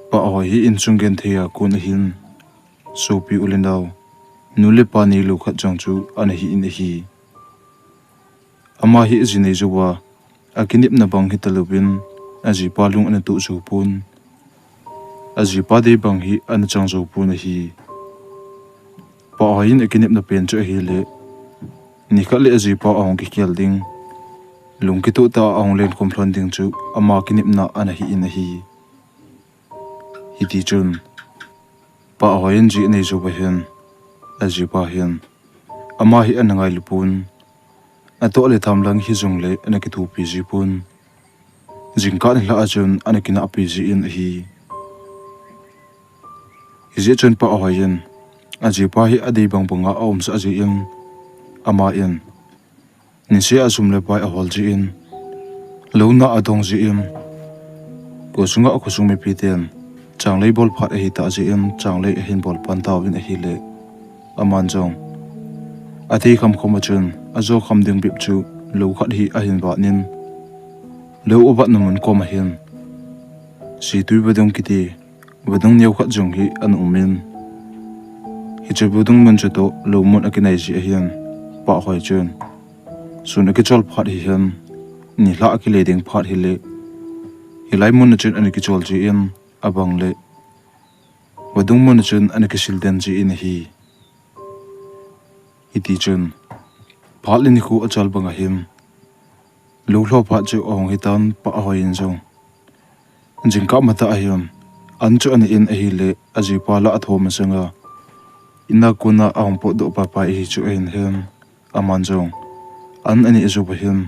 pa hoi hi in chungen thea kun hin sopi ulendau nule pani lu khat jang chu an hi in hi ama hi jini juwa akinip na bang hitalubin aji palung an tu chu pun aji pa de bang hi an chang zo pun hi pa hoin akinip na pen chu hi le ni khale aji pa ong ki kel ding lung ki tu ta ong len kom thon ding chu ama kinip na an hi in hi ti chun pa hoin ji nei zo ba hen aji pa hen ama hi an ngai lupun ato le tham lang hi zung le ana ki thu pi ji pun jingka ni la chun ana kina pi ji in hi ji chun pa hoin aji pa hi adi bang bunga om sa ji in ama in ni se asum le pai a hol ji in lo na adong ji in ko sunga ko sung me pi ten chang lei bol phat hi ta ji in chang lei hin bol pan taw in hi le aman jong ati kham khom chun azo kham ding bip chu lo khat hi a hin ba nin lo obat namun ko ma hin si tu badong kiti badong neu khat jong hi an umin hi che badong man che to lo mon akinai ji a hian pa hoi chun sun ki chol phat hi hian ni la ki le ding phat hi le hi lai mon chun an ki chol ji in abang le badong mon chun an ki sil den ji in hi iti chun phalin khu achal banga him lo hlo pha chu ong hitan pa hoin jong jingka mata ahion an chu an in a hi le aji pa la athom sanga ina kuna ong po do pa pa hi chu in hen aman jong an ani zu ba hin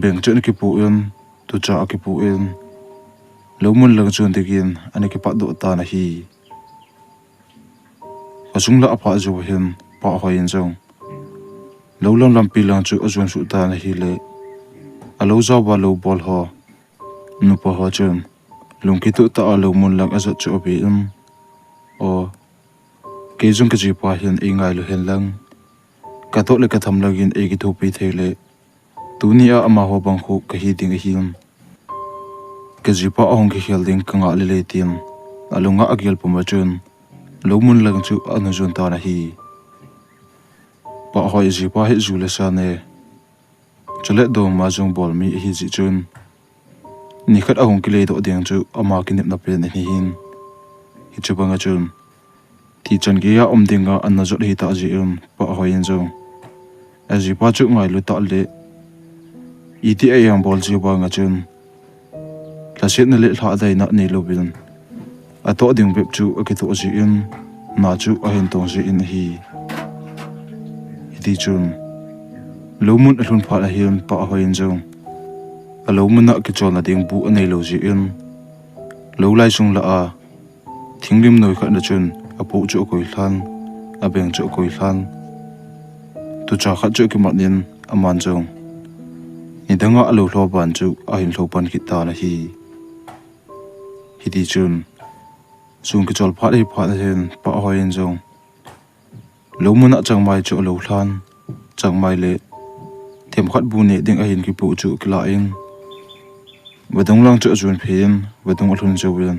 beng chen ki pu in tu cha ki pu in lo mun lang chun digin ani ki pa do ta na hi asung la apa zu hin pa hoin jong lo lam lam pi lang chu azun su ta na hi le alo za ba lo bol ho nu pa ho chen lung ki tu ta alo mun lang azat chu bi o ke jung ka ji pa hian e ngai lo hen lang ka to le ka tham lagin e ki thu pi thele tu ni a ama ho bang khu ka hi ding hi ka ji pa ong ki hel ding ka nga le le tin alunga agel puma chen lo mun lang chu an jun ta na hi pa hoi ji pa hi zu le sa ne chale do ma jong bol mi hi ji chun ni khat ahong ki le do ding chu ama ki nip na pen hi hin hi chu banga chun ti chan ge ya om dinga an na jot hi ta ji pa hoi in jong a ji pa chu ngai lu ta le iti a yang bol ji ba nga chun la set na le hla dai na nei lo bin a to ding bep chu a ki to ji in na chu a hen tong ji in hi ti chun lo mun ahlun pha la hian pa hoin jong a lo mun na ki chol na ding bu anei lo ji in lo lai sung la a thinglim noi kha na chun a pu chu koi hlan a beng chu koi hlan tu cha kha chu ki manin aman jong ni danga a lo hlo ban chu a hin hlo pan ki ta na hi ti chun sung ki chol pha la hian pa hoin jong lo mun a chang mai chu lo hlan chang mai le them khat bu ne ding a hin ki pu chu kila in wadong lang chu ajun phin wadong alhun jowin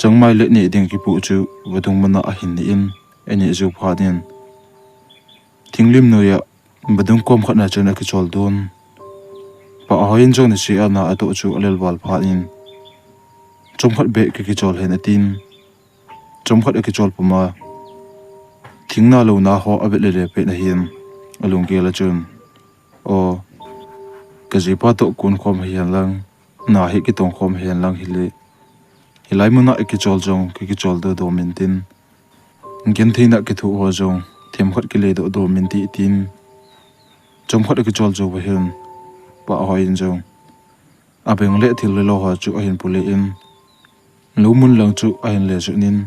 chang mai le ne ding ki pu chu wadong mana a hin ni in ani zu pha din thinglim no ya badong kom khat na chana ki chol don pa hoin jong ni si ana ato chu alel wal pha in chom khat be ki chol hen atin chom khat ki chol puma thingna lo na ho abet le pe na hin alung ge la chun o ka ji pa to kun khom hian lang na hi ki tong khom hian lang hi le hilai muna ki chol jong ki chol do min tin gen theina ki thu ho jong them khat ki le do min ti tin chom khat ki chol jo ba hian pa hoin jong a beng le thil le lo ha chu a hin pule in lo mun lang chu a hin le chu nin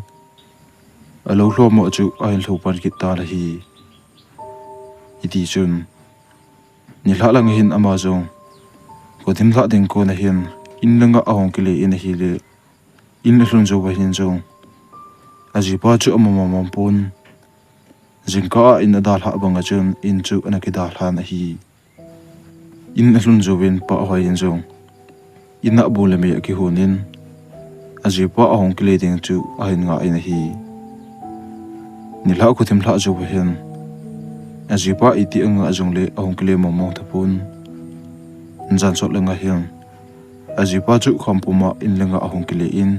a lo hlo mo chu a hin hlo pan ki ta la hi iti chun ni hla lang hin ama jong ko dim hla ding ko na hin in langa ahong ki le in hi le in hlun jo ba hin jong aji pa chu amam pun jingka in adal ha banga chun in chu anaki dal ha na hi in hlun jo win pa hoin jong ina bu le me ki hunin azipa ahong kile ding chu ahin nga ina hi ni la ko tim la zo hen azipa iti anga azongle ahong kile momong thapun njan sot lenga hian azipa chu khampuma in lenga ahong kile in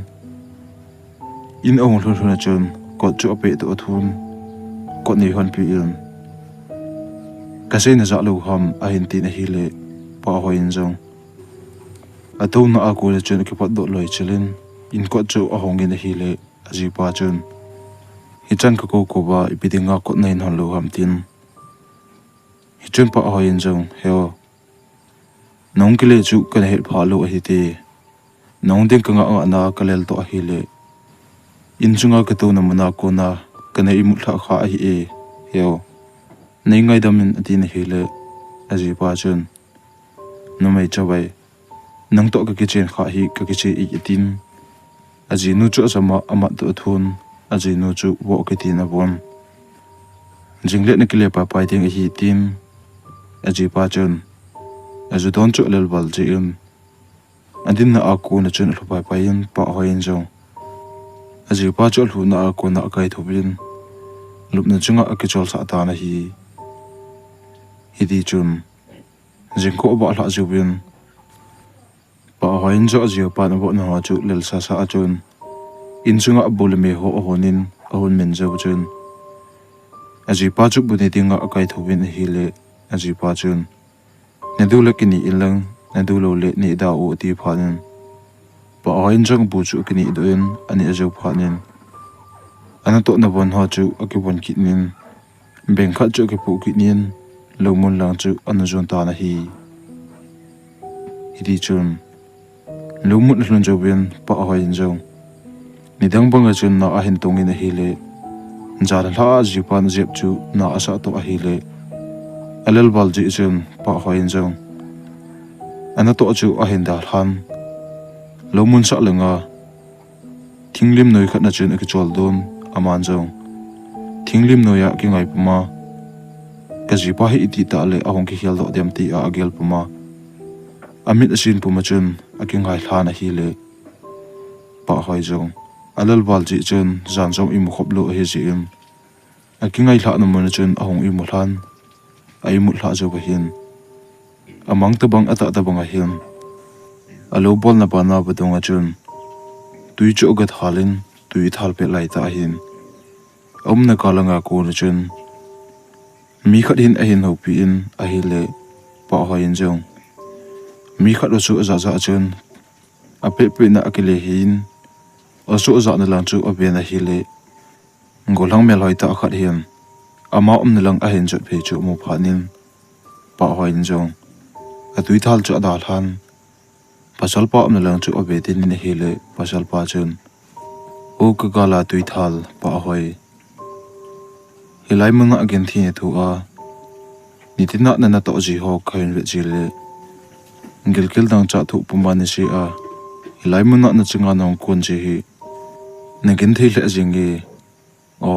ahong thun chon ko chu ape to thun ko ni hon pi in kasena za lo ham ahin ti na hi le pa hoin jong ato na ako le chon ki pat do loi chelin in ko chu ahong in hi le azipa chon hichan ko ba ipidinga ko nain hon lo ham tin hichun pa hoin jong heo nong kile chu kan he phalo a hi te nong ding ka nga na kalel to a hi le in chunga ka to na mana ko na kana i mutha kha a hi e heo nei ngai damin atin hi le azipa chun no mai chabai nang to ka kichen kha hi ka kiche i tin aji nu chu asama ama to thun aji nu chu wo ka tin a bon jingle na kile pa pai ting hi tin aji pa chun azu don chu lel bal ji andin na aku na chun lu pai pai in pa hoin jong aji pa chu lu na aku na kai thobin lup na chunga akichol sa ta na hi di chun jingko ba la jubin pa hoin jo aji pa na bo na chu lel sa sa chun in chunga bul me ho honin ahun men jo chun aji pa chu bu ne dinga akai thobin hi le aji pa chun nedu le kini ilang nedu lo le ni da o ti phanin pa hoin jong bu chu kini doin ani ajo phanin ana to na bon ha chu akibon kitnin beng kha chu ke pu kitnin lo mun lang chu an jon ta na hi di chun lo mun hlun jo ben pa hoin jong ni dang banga chun na a hin tong in hi le jar la ji pan jep chu na asa to a hi le alal bal ji chun pa hoin jong ana to chu a hin dal han lo mun sa lenga thinglim noi khat na chun ek chol don aman jong thinglim noya ki ngai puma ka ji pa hi ti ta le ahong ki hial do dem ti a agel puma amit asin puma chun aking ngai thana hi le pa hoi jong alal bal ji chun jan jong i mu khop lo he ji aking ngai thana mun chun ahong i mu than ai mu thla jo ba hin amang ta bang ata ta bang a hin alo bol na pa na ba donga chun tui chu gat halin tui thal pe lai ta hin om na kalanga ko na chun mi khat hin a hin ho pi in a hi le pa hoin jong mi khat ro chu za za chun a pe pe na akile hin a chu za na lang chu a be na hi le ngolang mel hoi ta khat hin ama om na lang a hin chot phe chu mu phanin pa hoin jong a tui thal chu adal han pasal pa om na lang chu a be tin ni hi le pasal pa chun o ka gala tui thal pa hoi hilai manga again thi thu a nitina na to ji ho khain ve ji le ngilkil dang cha thu puma ni si a hilai manga na chinga nong kun ji hi nagin thei le jingi o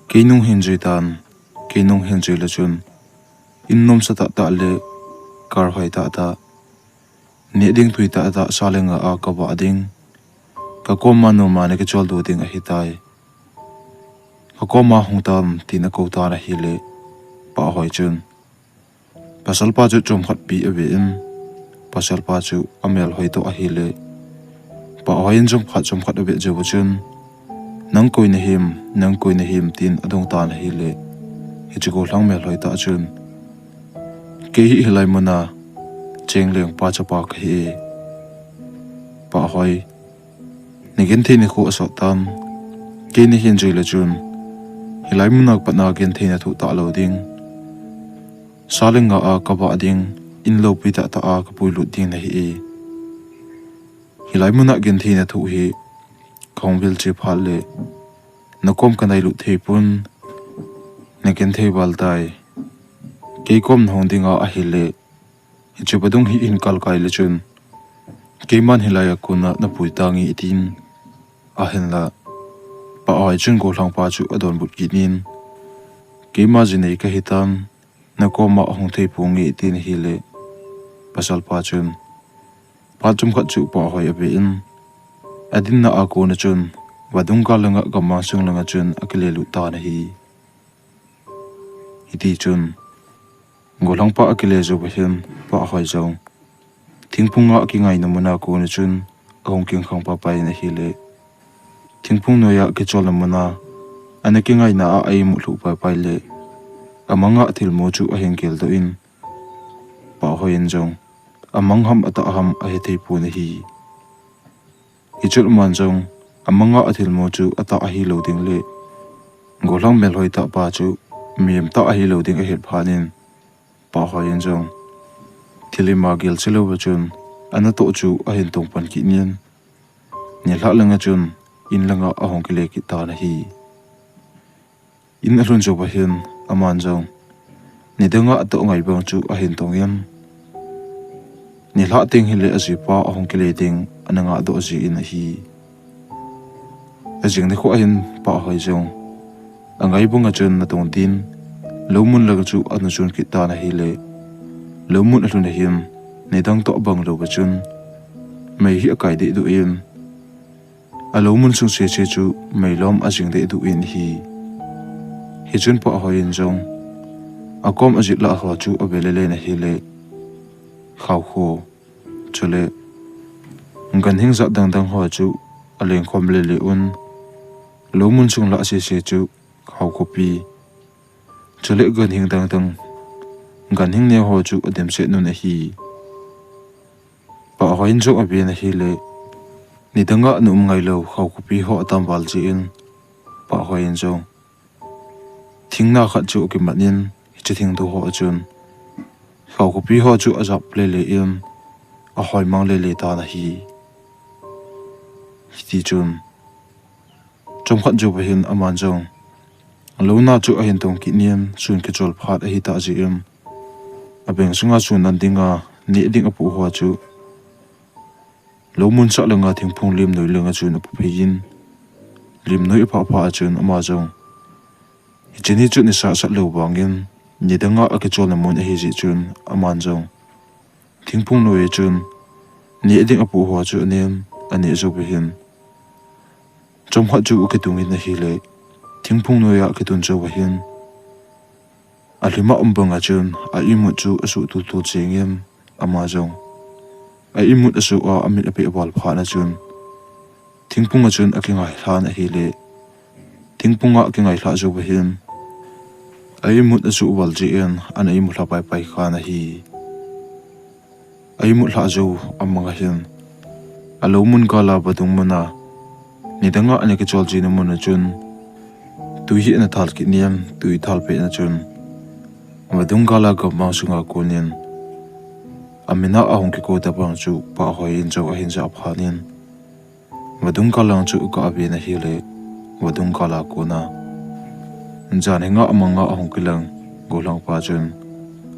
keinung hin ji tan keinung hin ji le chun innom sa ta le kar hoi ta ne ding thui ta salenga a ka ba ding ka ko manu ma ne ke chol du ding a hitai ko ma hung tam tin ko ta na hi le pa hoi chun pasal pa chu chom khat pi ave in pasal pa chu amel hoi to a hi le pa hoi in jong khat chom khat ave je bu chun nang koi na him tin adong ta na hi le hi chu ko hlang mel hoi ta chun ke hi hilai mana cheng leng pa cha pa khi pa hoi nigin thi ni ko so tam ke ni hin jui le chun hilai munak patna gen theina thu ta lo ding salenga a ka ba ding in lo pi ta a ka pui lu ding na hi hilai munak gen theina thu hi khong bil chi phal le nakom kanai lu thei pun na gen thei bal tai ke kom hong dinga a hi le hi chu badung hi in kal kai le chun ke man hilaya kuna na pui tangi itin a hen la pa ai chung ko hlang pa chu adon but kinin ke ma jinei ka hitam na ko ma hong thei pungi tin hi le pasal pa chun pa chum khat chu pa hoi abe in adin na ako na chun wadung ka langa gamma sung langa chun akile lu ta na hi iti chun ngolang pa akile zo bahin pa khoi zo thingpunga ki ngai na muna ko na chun ahong king khang pa pai na hi le thingpung no ya ke chol na muna anaki ngai na ai mu lu pa pai le amanga thil mo chu a hengkel do in pa hoin jong amang ham ata ham a he thei pu na hi ichul man jong amanga athil mo chu ata a hi lo ding le ngolang mel hoi ta pa chu miem ta a hi lo ding a het phanin pa hoin jong thili ma gel chelo wa chun ana to chu a hin tong pan ki nian ni hla langa chun in langa a hong ki le ki ta na hi in a hlun jo ba hin aman jong ni danga to ngai bang chu a hin tong yan ni hla ting hi le a ji pa a hong ki le ding ananga do ji in hi ajing ne ko a hin pa hoi jong angai bunga chun na tong din lomun lag chu anu chun ki ta na hi le lomun a hlun hin ne dang to bang lo ba chun mai hi kai de du in alomun sung se che chu mai lom ajing de du in hi chun pa hoin jong akom ajit la ho chu abelele na hi le khaw kho chule ngan hing za dang dang ho chu aleng khom le le un lomun sung la se chu khaw ko pi chule gan hing dang dang gan hing ne ho chu adem se nu na hi pa hoin jo abi na hi le ni danga nu ngai lo khaw ko pi ho atam bal ji in pa hoin jong thingna khat chu ki manin chi thing du ho chun khaw ko pi ho chu azap le le in a hoi mang le le ta na hi ti chun chom khat ju bahin aman jong lo na chu a hin tong ki niam sun ke chol phat a hi ta ji im a beng sunga chun an dinga ni ding a pu ho chu lo mun sa langa thing phung lim noi lenga chun a pu phein lim noi pha pha chun ama jong chini chu ni sa sa lo bangin ni danga a ke chol na mun a hi ji chun aman jong thing phung noi chun ni ding a pu ho chu nem ani zo behin chom khat chu ke tungin na hi le thingphung no ya ke tun cho wa hin alima umbanga chun a imu chu asu tu tu chengem ama jong a imu asu a amit ape bal phana chun thingphunga chun akingai hlan a hi le thingphunga akingai hla zo wa hin a imu asu wal ji en an imu hla pai pai khana hi a imu hla zo amanga hin alomun kala badung mana ni danga ane ke chol ji na mun chun tu hi na thal ki niam tu i thal pe na chun badung kala ka ma sunga kunin amina ahong ki ko ta bang chu pa hoi in jo a hin ja phanin badung kala chu ka abi na hi le badung kala ko na jan henga amanga ahong ki lang golang pa chun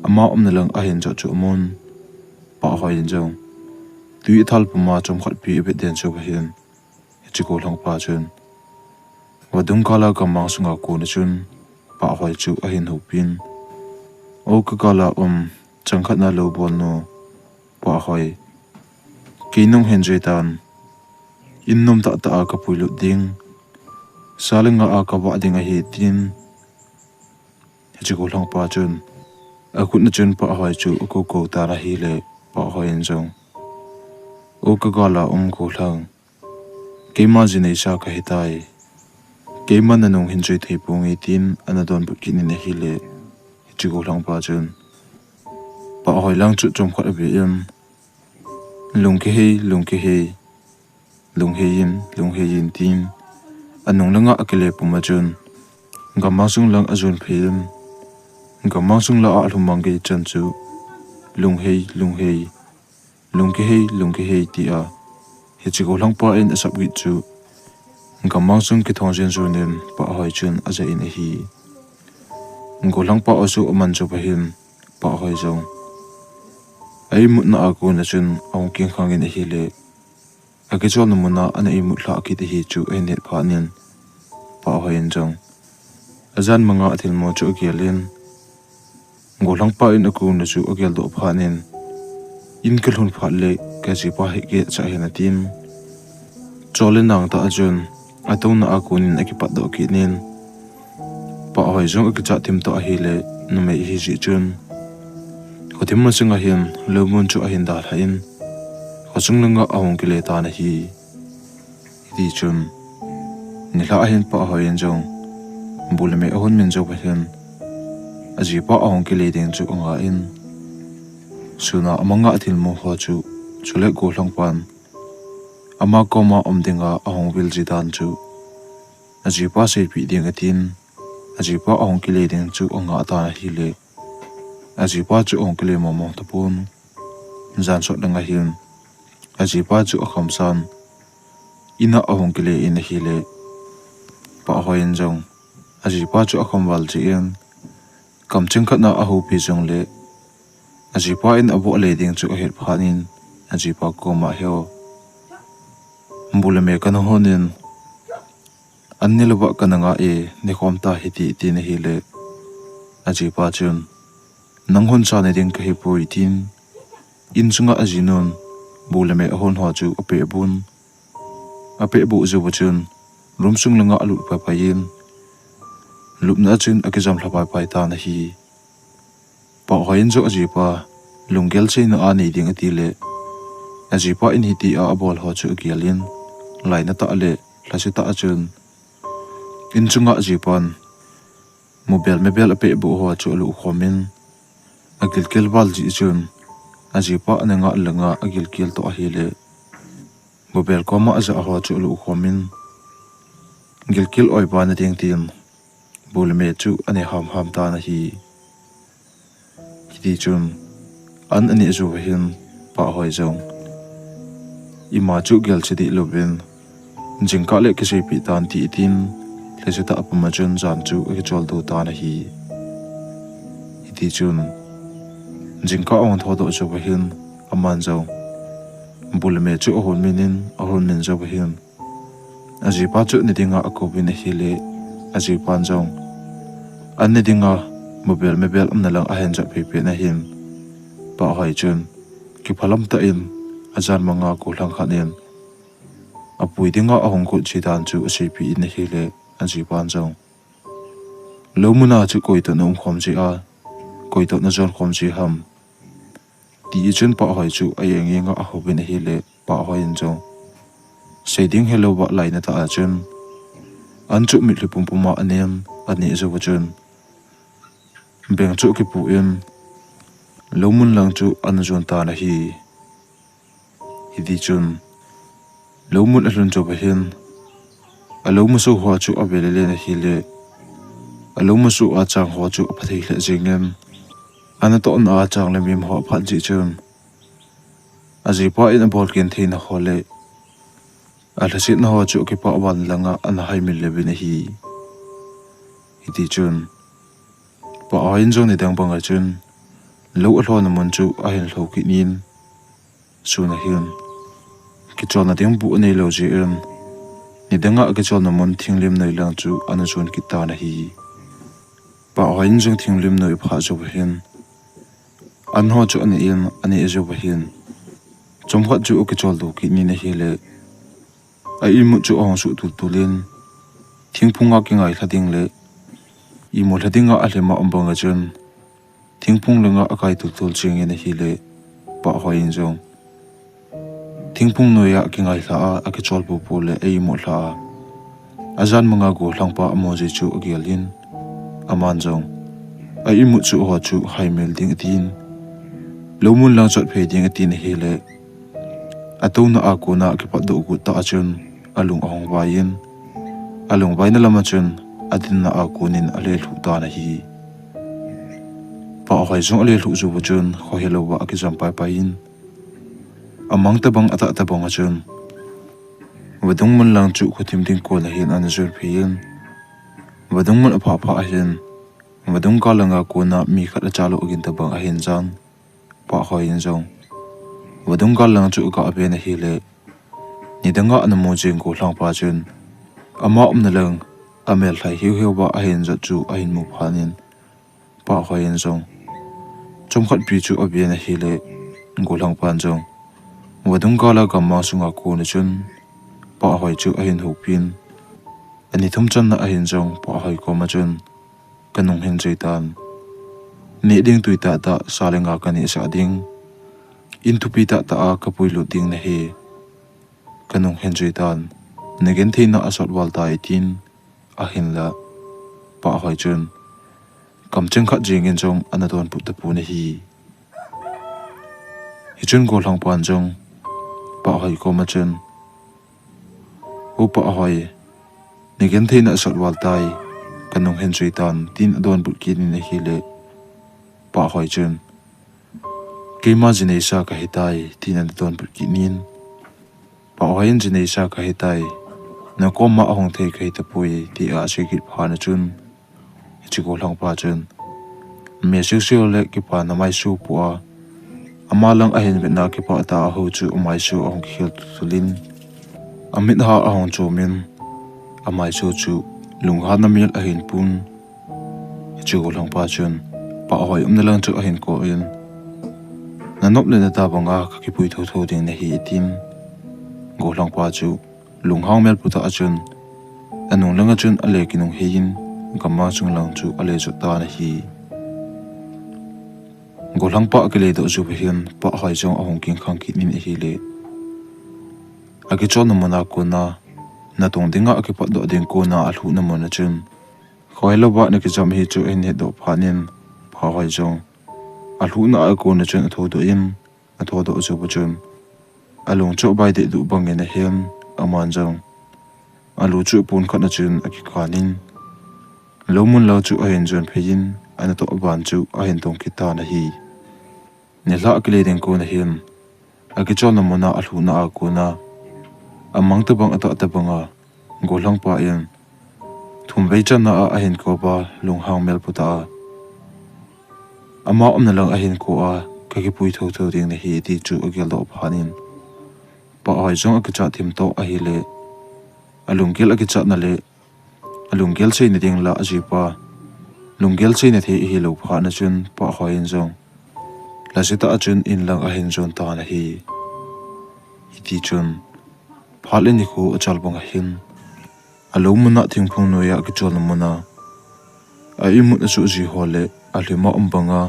ama omna lang a hin jo chu mun pa hoi in jo tu i thal puma chom khat pi be den chu hin chiko long pa chun wadung kala ka ma sunga ko na chun pa hoi chu a hin hopin o ka kala changkhat na lo bol no pa hoi kinong henjay tan innom ta ta ka puilu ding salinga a ka wa ding a hi tin chiko long pa chun akut na chun pa hoi chu ko ko ta ra hi le pa hoi en jong o ka kala ko lang keima jinei sa ka hitai keima nanong hinjoi theipung 18 anadon bukin ne hile chigo lang pa chun pa hoi lang chu chom khat abi em lung ke hei lung he yin tin anong langa akele puma chun gamma sung lang azun phim gamma sung la a hlumang ge chan chu lung ke hei ti a chigo lang pa in asap gi chu gamang sung ki thong jen zu nen pa hoi chun aja in hi ngolang pa asu aman chu bahin pa hoi jong ai mut na aku na chun ong king khang in hi le ake chon na muna ana i mut la ki ti hi chu ai net pha nen pa hoi en jong azan manga athil mo chu gelin ngolang pa in aku na chu agel do pha nen in kalhun pha le ka ji pa hi ke cha hin atin Cholin nang ta ajun atong na akunin akipat do kinin pa hoi jong akicha tim to ahile nume hi ji chun khotim ma singa hin lomun chu ahin dal hain khosung langa ahong kile ta na hi di chun ni la ahin pa hoi jong bulme ahon min jo bahin aji pa ahong kile ding chu anga in suna amanga thil mo ho chu chule go hlangpan ama koma omdinga ahong vil jidan chu aji pa se pi ding atin aji pa ahong kile ding chu anga ta na hi le aji pa chu ong kile mo mo tapun zan so danga hin aji pa chu akham san ina ahong kile in hi le pa hoin jong aji pa chu akham wal ji in kam ching khat na ahu pi jong le aji pa in abo le ding chu her phanin aji pa koma heo mbulame kan honin annilwa kananga e nikhomta hiti ti ne hi le aji pa chun nanghon cha ne ding ka hi pui tin in chunga ajinon bulame ahon ho chu ape bun ape bu zu chun rumsung langa alu pa pa yin lupna chun akizam hlapa pai ta na hi pa hoin jo aji pa lungel che na ani ding atile aji pa in hiti a abol ho chu gialin laina ta ale hlasi ta achun in chunga aji pan mobile mebel ape bu ho chu lu khomin agil kel bal ji chun aji pa ananga langa agil kel to ahile mobile koma aja ho chu lu khomin gil kel oi ba na ding tim bulme chu ane ham ham ta na hi ti chun an ani zu hin pa hoi jong ima chu gel chidi lovin jingka le kisi pi tan ti tin leseta apama chun jan chu e chol do ta na hi ti chun jingka on tho do chu hin aman jo bulme chu hon minin ahon min jo hin aji pa chu ni dinga akobin hi le aji pan jong an ni dinga mobile mebel amna lang ahen ja pe na hin pa hai chun ki phalam ta in ajan manga ko hlang khanen apui dinga ahong ko chidan chu cp in hi le aji pan jong lomuna chu koi to nom khom ji a koi to na jon khom ji ham ti chun pa hai chu ayeng yenga ahobin hi le pa hai in jong shading hello ba laina ta chun an chu mi hlipum puma anem ani zo chun beng chu ki pu in lomun lang chu an jon ta na hi di chun lomun alun cho bahin alomu so ho chu abelele na hi le alomu su a chang ho chu pathei le jingem ana to na chang le mim ho phat ji chun aji pa in bol kin thein ho le ala sit na ho chu ki pa wan langa an hai mil le bin hi di chun pa ain jong ni dang banga chun lo a hlon mon chu a hen hlo ki nin su na hin ki chol na ding bu nei lo ji en ni danga ki chol na mon thinglim nei lang chu ana chun ki ta na hi pa hain jong thinglim noi pha jo hin an ho chu ani in ani e jo hin chom khat chu ki chol do ki ni na hi le ai mu chu ong su tu tulin thingphunga ki ngai thading le I mo thadinga a hlema ombanga chun thingphung langa akai tu tul ching in hi le pa hoin jong thingphung noya ki ngai tha a ki chol pu pu le ei mo tha ajan manga go hlangpa emoji chu agialin aman jong ai mu chu ho chu hai mel ding tin lomun lang chot phe ding tin hi le atuna a ko na ki pa do gu ta chun alung ong wain alung wain lama chun adin na a kunin ale lu ta na hi pa hoi jong ale lu zu chun kho helo wa ki jam pai pai in amang ta bang ata ta bang chun wadung mun lang chu khutim ding ko la hin an zur phiin wadung mun pha pha hin wadung ka langa ko na mi khat chalo agin ta bang a hin jan pa hoi in jong wadung ka lang chu ka abe na hi le ni danga an mo jing ko hlang pa chun ama na lang amel thai hiu hiu ba a hin za chu a hin mu phanin pa hoi in jong chom khat pi chu abe na hi le ngolang pan jong wadung kala gamma sunga ko na chun pa hoi chu ahin hupin ani thum chan na ahin jong pa hoi ko ma chun kanung hen jaitan ni ding tuita ta salenga kani sa ding in thupi ta ta a kapuilu ding na he kanung hen jaitan negen theina asot wal ta itin ahin la pa hoi chun kam cheng khat jing in jong anadon put ta pu na hi chun go lang pan jong pa hoi ko ma chun upa hoi negen theina asot wal tai kanung hen jaitan tin adon but kin na hi le pa hoi chun keima jinesa ka hitai tin adon but kinin pa hoi jinesa ka hitai na koma ahong thei kai ta pui ti a chekit phana chun chigo lang pa chun me sexual le ki pa na mai su puwa amalang ahin betna ki pa ta ho chu mai su ahong khil tulin amit ha ahong chu min amai su chu lungha na mil ahin pun chigo lang pa chun pa hoi lang chu ahin ko in nanop le na ta banga ka ki pui tho tho ding na hi tin go lang pa chu lunghang mel puta achun anung langa chun ale kinung hein gamma chung lang chu ale chu ta na hi golang pa kele do chu hian pa hai jong ahong king khang ki nin hi le agi chon mona ko na na tong dinga aki pa do ding ko na alhu na mona chun khoilo ba na ki jam hi chu en he do phanin pa hai jong alhu na a ko na chun tho do in a tho do chu bu chun alung chu bai de du bang en hian aman jong alu chu pun khat na chun aki khanin lomun lo chu ahin jon phein ana to ban chu ahin tong ki ta na hi ne la akle den ko na hin aki chon na mona alhu na a ko na amang ta bang ata ta banga golang pa yen thum vei chan na ahin ko ba lunghang mel puta ama omna lang ahin ko a ka ki pui tho tho ding na hi ti chu agel do phanin pa ai jong ak cha thim to a hi le alungel ak cha na le alungel sei na ding la aji pa lungel sei na the hi lo pha na chun pa hoin jong la sita achun in lang a hin jon ta na hi ti chun phale ni khu achal bang hin alo muna thingphung no ya ki chol muna a imu na su ji hole alima umbanga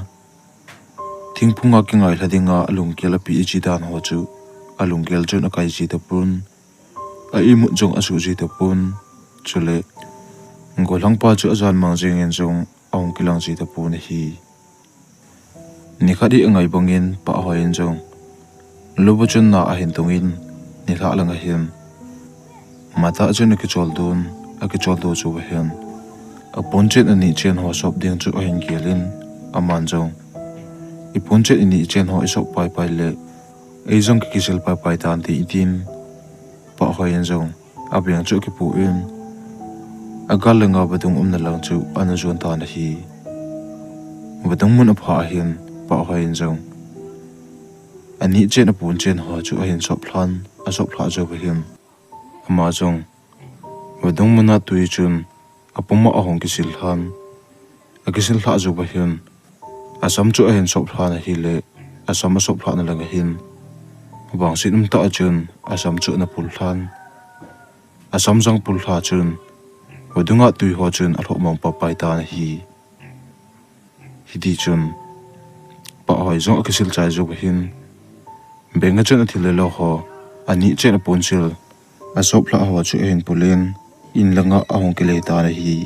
thingphunga ki ngai hladinga alungel pi ji dan ho chu alungel jon akai ji ta pun a imu jong asu ji ta pun chule ngolang pa chu azan mang jeng en jong ong kilang ji ta pun hi ni khadi angai bangin pa hoin jong lobo chun na a hin tungin ni la lang a hin mata chen ki chol dun a ki chol do chu hen a ponchen ani chen ho sop ding chu a hin gelin aman jong I ponchen ani chen ho isop pai pai le ei jong ki kisel pai pai tan ti itin pa hoin jong a biang chu ki pu in agal lenga badung na lang chu ana jon ta na hi badung mun a pha hin pa hoin jong ani chen a ponchen ho chu a hin sop hlan a sop hla jo ba hin ama jong badung mun a tui chun apoma ahong ki sil han a ki sil hla jo ba hin asam chu a hin sop hla na hi le asam a sop hla na lang hin bang sin ta chun asam chu na pul hlan asam jang pul hla chun wadunga tui ho chun a hlo mong pa pai ta na hi di chun pa hoi jong a ki sil chai jo ba hin benga chen a thile lo ho ani chen a ponsil a sop hla ho chu hen pulen in langa ahong ke le ta na hi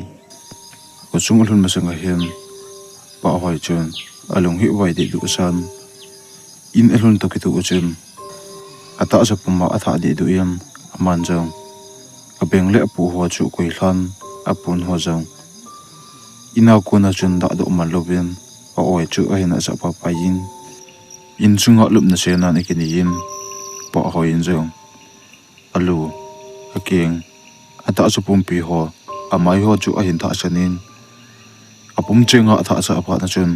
ko chunghlun ma sanga hen pa hoi chun alung hi wai de du san in elun to ki tu chun ata sa puma atha de du yan aman jong a beng le pu ho chu koi hlan a pun ho jong ina ko na chun da do man lovin a oi chu a hin a sa pa pa yin in chunga lup na se na ni ki ni yin pa hoi in jong alu akeng ata sa pum pi ho amai ho chu a hin tha sanin apum chenga atha sa apa na chun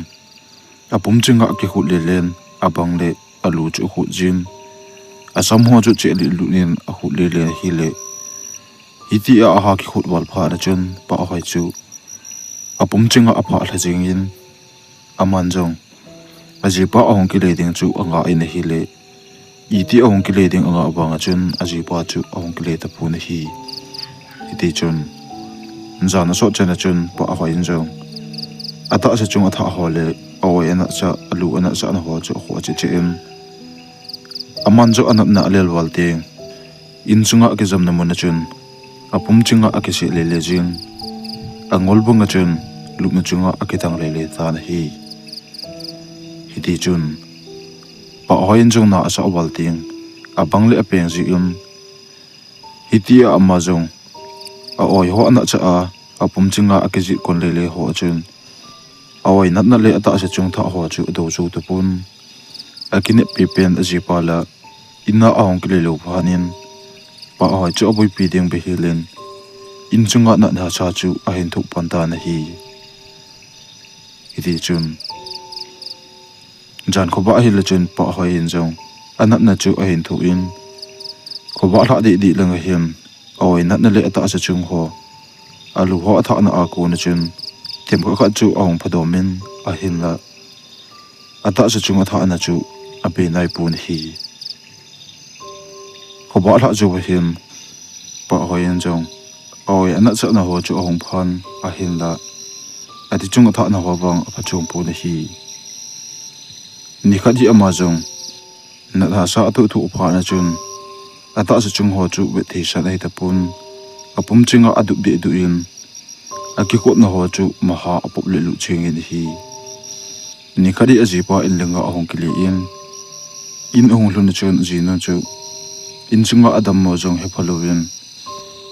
apum chenga ki khut le len abang le alu chu khut jin asam ho chu che li lu nin a khut le le hi le iti a ha ki khut wal pha na chun pa hoi chu apum chenga apha la jing in aman jong aji pa ong ki le ding chu anga in hi le iti ahong kile ding anga abanga chun aji pa chu ahong kile ta puna hi iti chun nzana so chana chun pa ahoi injong ata sa chung atha hole awai ana cha alu ana sa na ho chu ho che che em aman jo anap na lel walte in chunga ke jam na mon chun apum chinga akisi lele jing angol bunga chun lukna chunga akitang lele ta na hi hiti chun pa hoin jong na asa walting abang le apeng ji hiti amma jong a oi ho na cha a apum chinga akiji kon lele ho chun awai nat na le ata sa chung tha ho chu do chu tu pun akine pi pen aji pala inna ahong kile lo phanin pa hoi chu abui pi ding be hilen in chunga na na cha chu a hin thuk panta na hi hiti chun jan khoba hi le chun pa hoi in jong anat na chu a hin thu in khoba hla di langa hiam awai nat na le ata sa chung ho alu ho atha na a ko na chun tem kha chu ahong phadomin a hin la ata sa chung atha na chu a be nai pun hi khoba hla chu hiam pa hoi in jong awai anat sa na ho chu ahong phan a hin la ati chung atha na ho bang a phachung pun hi ni khadi amazong na tha sa tu thu pha na chun ata sa chung ho chu be thi sa dai ta pun apum chinga adu de du in aki ko na ho chu maha apop le lu ching in hi ni khadi aji pa in lenga ahong kili in ahong lu na chun ji na chu in chunga adam mo jong he phaloin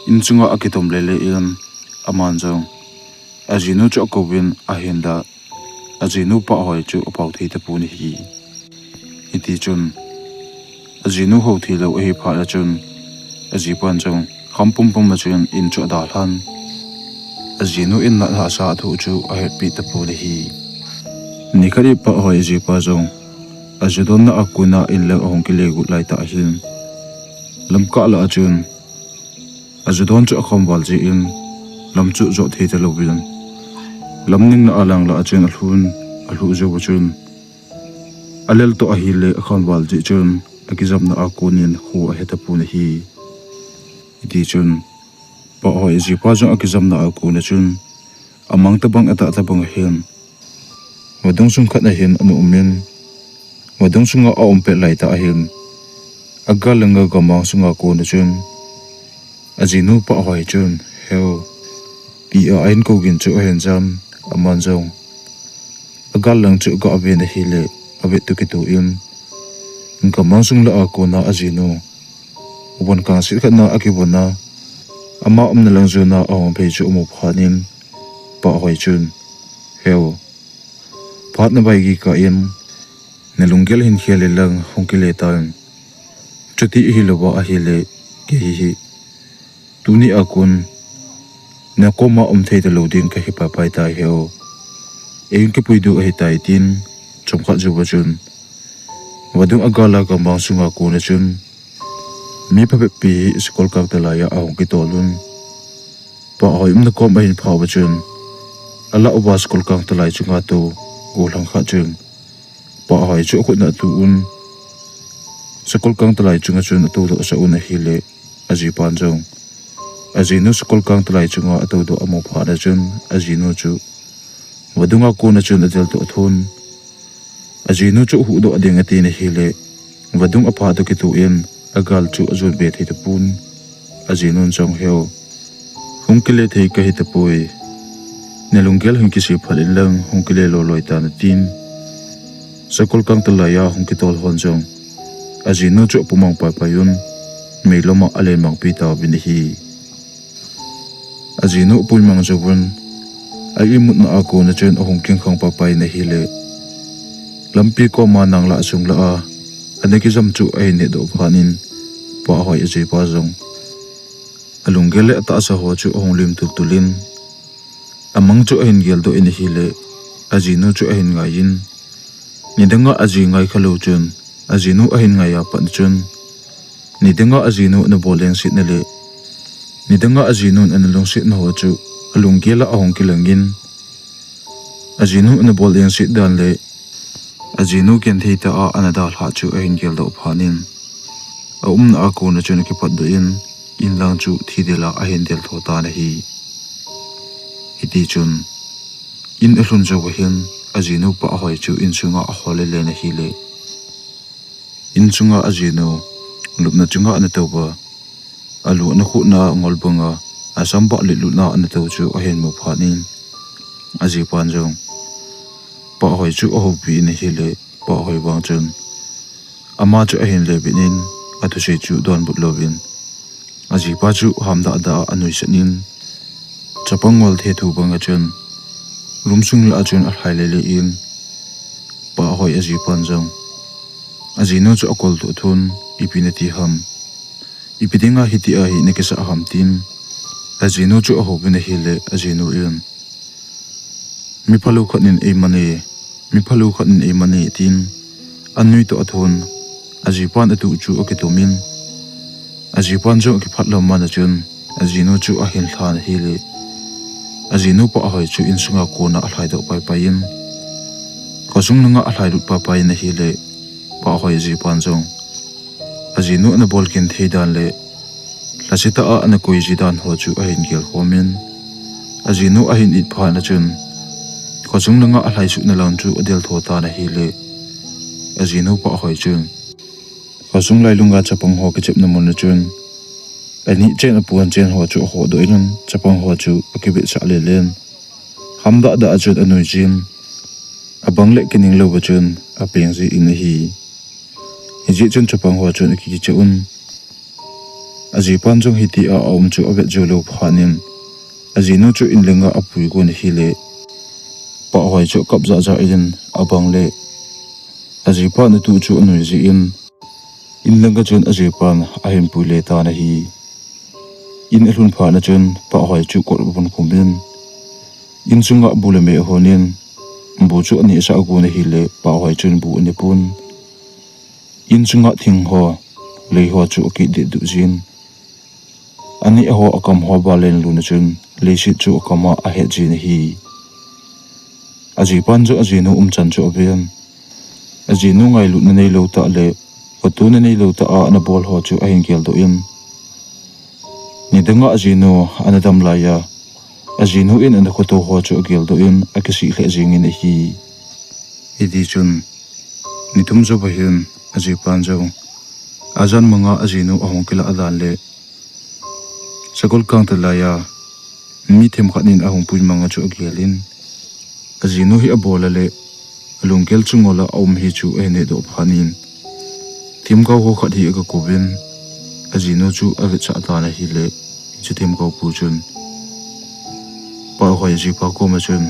in chunga akitom le le in aman jong aji nu chu ko win a hinda aji nu pa hoi chu apau thei ta pu ni hi iti chun aji nu ho thi lo hi pha la chun aji pan chong khampum pum ma chun in chu da than aji nu in na ha sa thu chu a he pi ta pu ni hi ni khari pa hoi ji pa jong aji don na akuna in le hong ki le gu lai ta hin lam ka la chun aji don chu khom wal ji in lam chu zo thei ta lo bin lam ning na alang la achun alhun alhu jo chun alel to ahile akhon wal ji chun akizam na akunin hu a heta pu na hi iti chun pa hoi ji pa jong akizam na akuna chun amang ta bang ata ta bang hen wadong sung khat na hen anu umen wadong sunga a ompe lai ta hen agalanga gama sunga ko na chun ajinu pa hoi chun heo pi a ain ko gin chu hen jam aman jong agal lang chu ga ave na hile ave tu ki tu in ka mangsung la a ko na ajinu won ka si khana akibona ama na lang zo na a pe chu mu phanin pa hoi chun heo phat na bai gi ka in na lungel hin khele lang hongkile tan chuti hi lo ba a hile ke hi tuni akun na koma thei ta loading ka hi pa pai ta heo ein ke puidu a hi tai tin chomkha ju ba chun wadung agala ka bang sunga ko na chun mi pa pi skol ka ta la ya a hong ki tolun pa hoi na kom hin phaw ba chun ala uba skol ka ta lai chunga to go lang kha chun pa hoi chu ko na tu un skol ka ta lai chunga chun to lo sa un hi le aji pan jong ajinu skol kang tlai chunga atu do amo phara chun ajinu chu wadunga ko na chun adel to thun ajinu chu hu do adinga ti na hile wadung apha do ki tu en agal chu azun be thei pun ajinu chong heo hungkile thei ka hi ta poi nelungel hung ki si phalin lang hungkile lo loi ta na tin skol kang tlai ya hung ki tol hon jong ajinu chu pumang pa payun meiloma alen mang pi ta bin hi ajinu pui mang jawun ai mut na ako na chen ahong king khang pa pai na hile lampi ko ma nang la chung la a aneki jam chu ai ne do phanin pa hoi je pa jong alungele ta sa ho chu ong lim tu tulin amang chu hin gel do in hile ajinu chu hin ngayin nidanga aji ngai khalo chun ajinu ahin ngai ya pan chun nidanga ajinu na bolen sit na le nidanga ajinu an long sit na ho chu alungela ahong kilangin ajinu na bolen sit dan le ajinu ken thei ta a anada hla chu ahin gel do phanin na ako na chun ki pat do in lang chu Thilha a hin del tho ta na hi ti chun in a hlun zo hin azinu pa hoi chu in chunga a hole le na hi le in chunga azinu lup na chunga na to ba alu na khu na ngol bunga asam ba le lu na na to chu a hin mo phanin azi pan jong pa hoi chu a ho pi na hi le pa hoi bang chun ama chu a hin le binin atu se chu don but lovin aji pa chu hamda da anui sanin chapangwal the thu banga chun rumsung la chun a hai le in pa hoi aji pan jong aji no chu akol tu thun ipinati ham ipidinga hiti a hi ne kesa ham tin aji no chu a ho bine hi le aji no in mi phalu khanin e mani tin anui to athun aji pan atu chu okitomin aji pan jo ki phatlo mana chun aji no chu a hin thlan hi le aji no pa hoi chu in sunga ko na alhai do pai pai in ko sung nga alhai ru pa pai na hi le pa hoi ji pan jong aji no na bol kin thei dan le lasita a ana koi ji dan ho chu a hin gel homin aji no a hin it pha na chun ko sung nga alhai su na lang chu adel tho ta na hi le aji no pa hoi chun Kasung lai lunga chapang ho kechip na mon na chun ani chen apuan chen ho chu ho do ilan chapang ho chu akibit sa le len hamda da achut anoi jin abang le kining lo ba chun apeng ji in hi ji chun chapang ho chun ki chun aji pan jong hi ti a om chu avet jo lo phanin aji no chu in lenga apui gon hi le pa hoi chu kap za za in abang le aji pa na tu chu anoi ji in langa chun aje pan ahim pule ta na hi in elun pha na chun pa hoi chu kor bun kumin in chunga bulame honin bu chu ani sa gu na hi le pa hoi chun bu ni pun in chunga thing ho le ho chu ki de du jin ani ho akam ho ba len lu na chun le shi chu akama a he ji na hi aji pan jo aji no chan chu aben aji no ngai lu na nei lo ta le Patuna ni lo ta a na bol ho chu a hin gel do in ni danga ajino anadam laya ajino in an khoto ho chu gel do in akasi khle jing in hi idi chun ni tum zo bahin aji pan jo azan manga ajino ahong kila adan le sakol kang ta laya mi them khanin ahong pui manga chu gelin ajino hi abola le lungkel chungola om hi chu ene do phanin tim kau ho khat hi ka kovin ajino chu ave cha ta na hi le chu tim kau pu chun pa hoi ji pa ko ma chun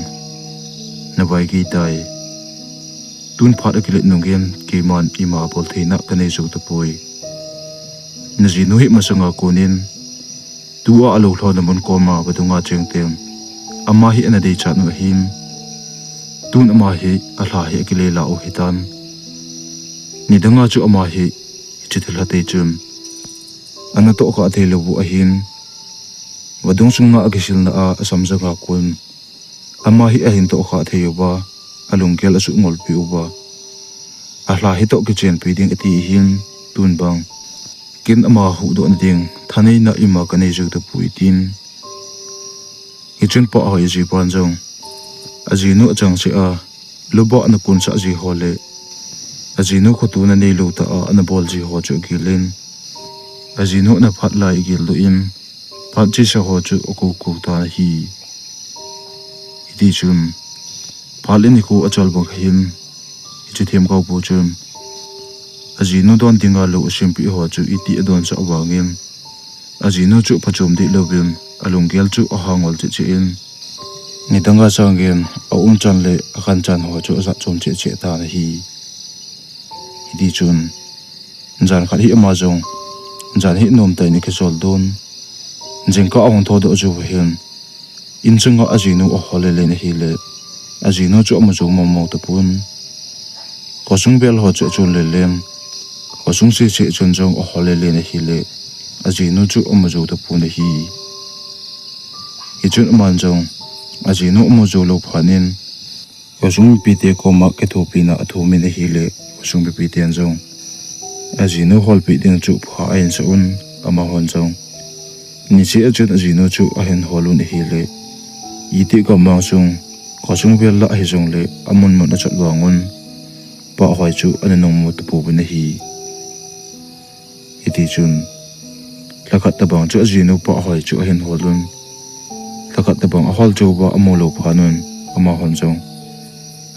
na bai gi tai tun phat akilet nungen ke man ima bol theina kanei zo ta poi na jino hi masanga konin tu a alo thlo na mon ko ma badunga chengtem ama hi ana dei cha no him tun ama hi a hla hi akile la o hitan ni danga chu ama hi chithla te chum ana to ka the lo bu ahin wadung sunga agisil na a samja ga kun ama hi ahin to kha the yoba alungkel asu ngol pi uba ahla hi to ki chen pi ding ati hin tun bang kin ama hu do na ding thanei na ima kanei ju ta puitin hi chun pa hoi ji pan jong ajinu achang se a loba na kun sa ji hole ajinu khotu na nei lo ta a na bol ji ho chu gilin ajinu na phat lai gil do in phat chi sa ho chu ko ko ta hi idi chum phalini ko achal bang hin chi them ko bu chum ajinu don tinga lo Chenpi ho chu iti adon cha awangin ajinu chu phachum di lovin alungel chu ahangol che che in ni danga sangen a chan le khan chan ho chu za chom che che ta na hi idi chun jan khat hi ama jong jan hi nom tai ni ke sol don jengka awang tho do ju hin in chunga ajinu a hole le na hi le ajinu chu ama chu mo mo ta pun kosung bel ho chu chun le len kosung se che chun jong a hole le na hi le ajinu chu ama chu ta pun na hi hi chun man jong ajinu ama chu lo phanin kosung pi te ko ma ke thopi na athu mi na hi le kosung pi ten jong Azino hol pi ding chu pha ain sa un ama hon jong ni che achun azino chu ahen holun hi le iti ka ma sung khosung vel la hi jong le amun mon achot wangun pa hoi chu ananong mo tu pu na hi iti chun lakat ta bang chu azino pa hoi chu ahen holun lakat ta bang hol chu ba amolo phanun ama hon jong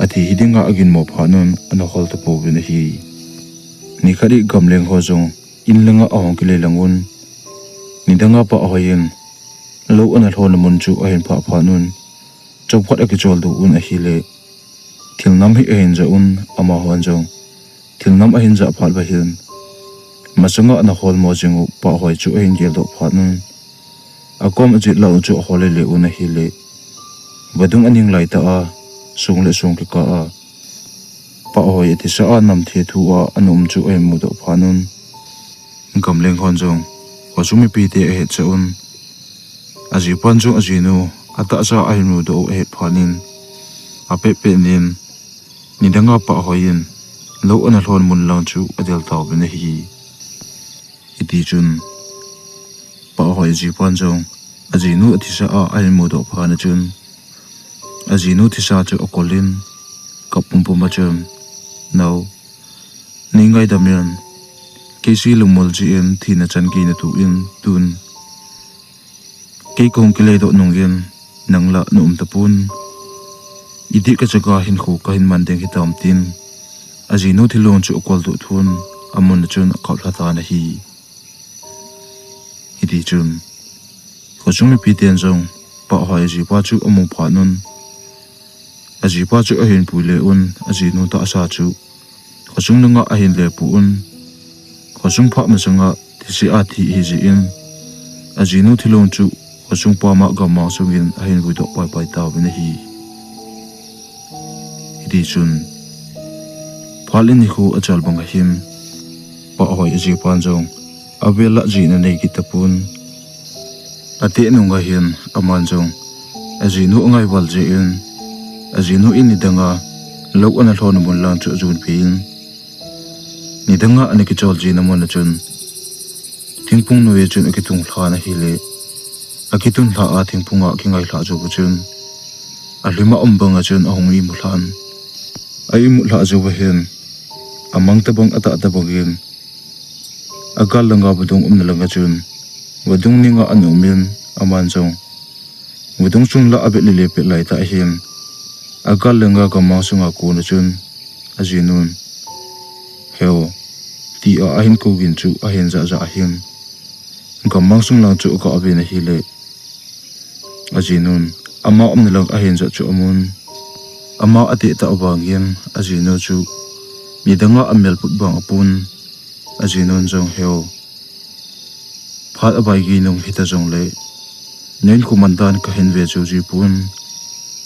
athi hidinga agin mo phanun ana hol tu pu na hi ni khari gamleng ho jong in langa ahong kile langun ni danga pa ahoyin lo ana thon mun chu ahin pha phanun chopkhat aki chol du un a hile thilnam hi ahin ja un ama hon jong thilnam ahin ja phal ba hin masanga ana hol mo jingu pa hoi chu ahin gel do phanun akom ajit lau chu hole le un a hile badung aning lai ta a sung le sung ki ka a pa hoi ti sa a nam the thu a anum chu ai mu do phanun gamleng hon jong wasumi pi te he chaun aji pan jong ajinu ata sa ai mu do he phanin ape pe nin ni danga pa hoin lo ana hlon mun lang chu adel taw be na hi iti chun pa hoi ji pan jong ajinu ti sa a ai mu do phana chun ajinu ti sa chu okolin kapum pum ma chum now ningai damian kesi lumol ji en thina chan ki na tu in tun ke kong kile do nongin nangla num tapun idi ka chaga hin khu ka hin man deng hitam tin ajino thilon chu kol do thun amun chun khawla ta na hi idi chun khochung pi ten jong pa hoi ji pa chu amu phanun aji pa chu ahin puile un ajino ta sa chu khochung nanga ahin le pu un khosung pha ma sanga thi a thi hi ji in ajinu thilong chu khosung pa ma ga ma sungin ahin gu do pai pai ta bin hi idi chun phalin ni khu achal bang him pa hoi ji pan jong avela ji na nei ki tapun ate nunga hin aman jong ajinu ngai wal je in ajinu in ni danga lo ana hlon mun lang chu jun pin ni danga ani ki chol ji namon na chun thingpung no ye chun akitung thla na hile akitun thla a thingpunga kingai thla jo bu chun alima ombanga chun ahongi muhlan ai muhla jo wa hen amang ta bang ata ta bogin agal langa budung umna langa chun wadung ninga anumin aman jong wadung chung la abe lile pe lai ta hin agal langa ka ma sunga ko na chun ajinun heo ti a ahin ko gin chu ahin za za ahin gamang sung lang chu ka abena hile ajinun ama omna lang ahin za chu amun ama ate ta awangin ajinu chu midanga amel put bang apun ajinun jong heo phat abai gi nong hita jong le nen kumandan ka hin ve chu ji pun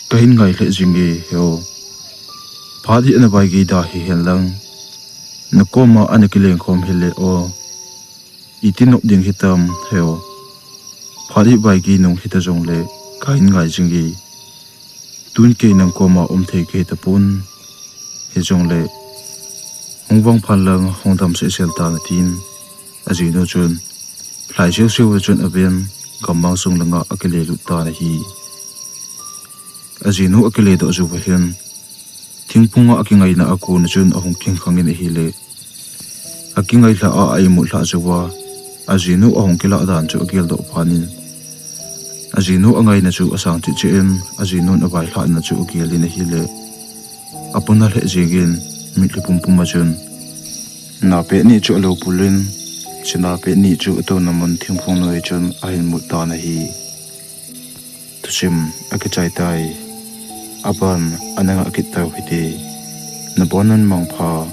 ka hin ngai le jinge heo phat hi na bai gi da hi hen lang nakoma anakileng khom hile o itinok ding hitam heo phari bai gi nong hita jong le kain ngai jingi tun ke nang koma thei ke tapun he jong le hongwang phalang hongdam se sel ta tin ajino chun lai seu seu chun aben gamang sung langa akile lu ta na hi ajino akile do ju hen thingpunga akingai na aku na chun ahong king khangin hi le akingai la a ai mu la jawa ajinu ahong kila dan chu agel do phanin ajinu angai na chu asang ti chen ajinu na bai hla na chu agel in hi le apuna le jegin mitli pum pum ma chun na pe ni chu lo pulin china pe ni chu to na mon thingphung noi chun ahin mu ta na hi thusim akichai tai aban ananga akitaw hiti nabonan mangpha